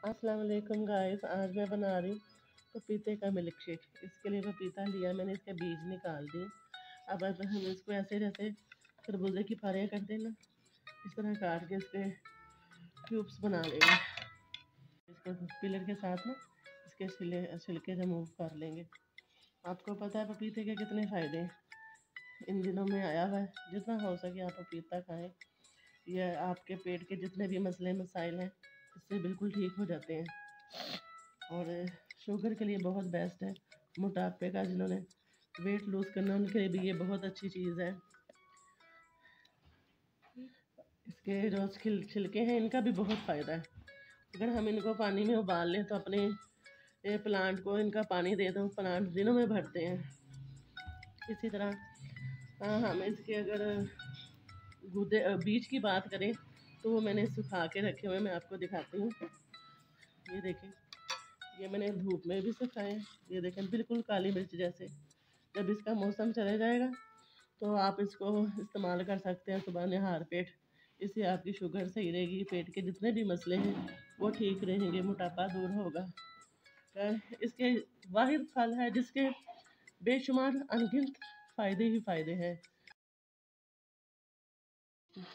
अस्सलाम वालेकुम गाइस। आज मैं बना रही हूँ पपीते का मिल्क शेक। इसके लिए पपीता लिया मैंने, इसके बीज निकाल दिए। अब हम इसको ऐसे जैसे खरबूजे की फारियाँ करते हैं ना, इस तरह काट के इसके क्यूब्स बना लेंगे। इसके पिलर के साथ ना इसके छिलके रिमूव कर लेंगे। आपको पता है पपीते के कितने फ़ायदे हैं, इन दिनों में आया हुआ है। जितना हो सके आप पपीता खाएँ। यह आपके पेट के जितने भी मसले मसाइल हैं इससे बिल्कुल ठीक हो जाते हैं। और शुगर के लिए बहुत बेस्ट है। मोटापे का जिन्होंने वेट लूज़ करना उनके लिए भी ये बहुत अच्छी चीज़ है। इसके जो छिलके हैं इनका भी बहुत फ़ायदा है। अगर हम इनको पानी में उबाल लें तो अपने प्लांट को इनका पानी दे दो, प्लांट दिनों में भरते हैं। इसी तरह हम इसके अगर बीज की बात करें तो वो मैंने सुखा के रखे हुए, मैं आपको दिखाती हूँ। ये देखें, ये मैंने धूप में भी सुखाए। ये देखें बिल्कुल काली मिर्च जैसे। जब इसका मौसम चले जाएगा तो आप इसको इस्तेमाल कर सकते हैं सुबह निहार पेट। इससे आपकी शुगर सही रहेगी, पेट के जितने भी मसले हैं वो ठीक रहेंगे, मोटापा दूर होगा। इसके वाहिद फल है जिसके बेशुमार अनगिनत फ़ायदे ही फ़ायदे हैं।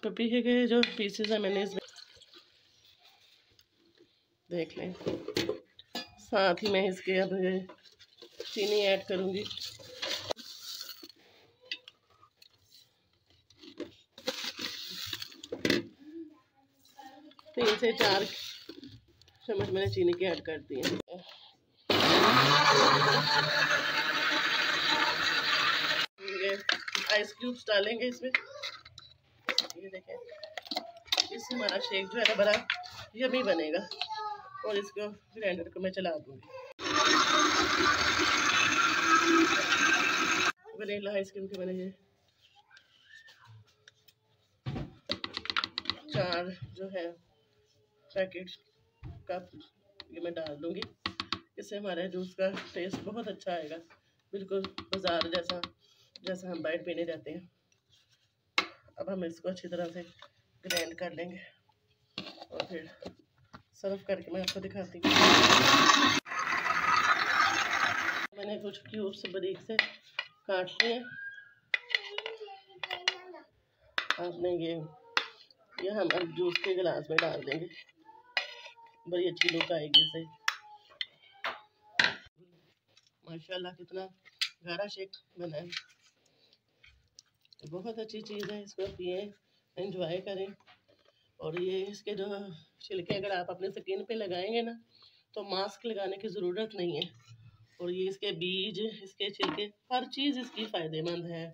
पपीते के जो पीसेस हैं मैंने इसमें देख लें। साथ ही मैं इसके अब चीनी ऐड करूँगी। 3 से 4 चम्मच मैंने चीनी की ऐड कर दी है। ये आइस क्यूब्स डालेंगे इसमें। ये देखें, इससे हमारा शेक जो है ना बड़ा यमी बनेगा। और इसको ग्राइंडर को मैं चला दूँगी। वनीला आइसक्रीम के मैंने ये 4 जो है पैकेट कप ये मैं डाल दूँगी। इससे हमारे जूस का टेस्ट बहुत अच्छा आएगा, बिल्कुल बाज़ार जैसा हम बाइट पीने जाते हैं। अब हम इसको अच्छी तरह से ग्राइंड कर लेंगे और फिर सर्व करके मैं आपको दिखाती हूँ। मैंने कुछ क्यूब्स बारीक से काट लिए। आपने ये हम अब जूस के गिलास में डाल देंगे, बड़ी अच्छी लुक आएगी इससे। माशाल्लाह कितना गाढ़ा शेक बना है, बहुत अच्छी चीज़ है। इसको पिए, एंजॉय करें। और ये इसके जो छिलके अगर आप अपने स्किन पे लगाएंगे ना तो मास्क लगाने की ज़रूरत नहीं है। और ये इसके बीज, इसके छिलके, हर चीज़ इसकी फ़ायदेमंद है।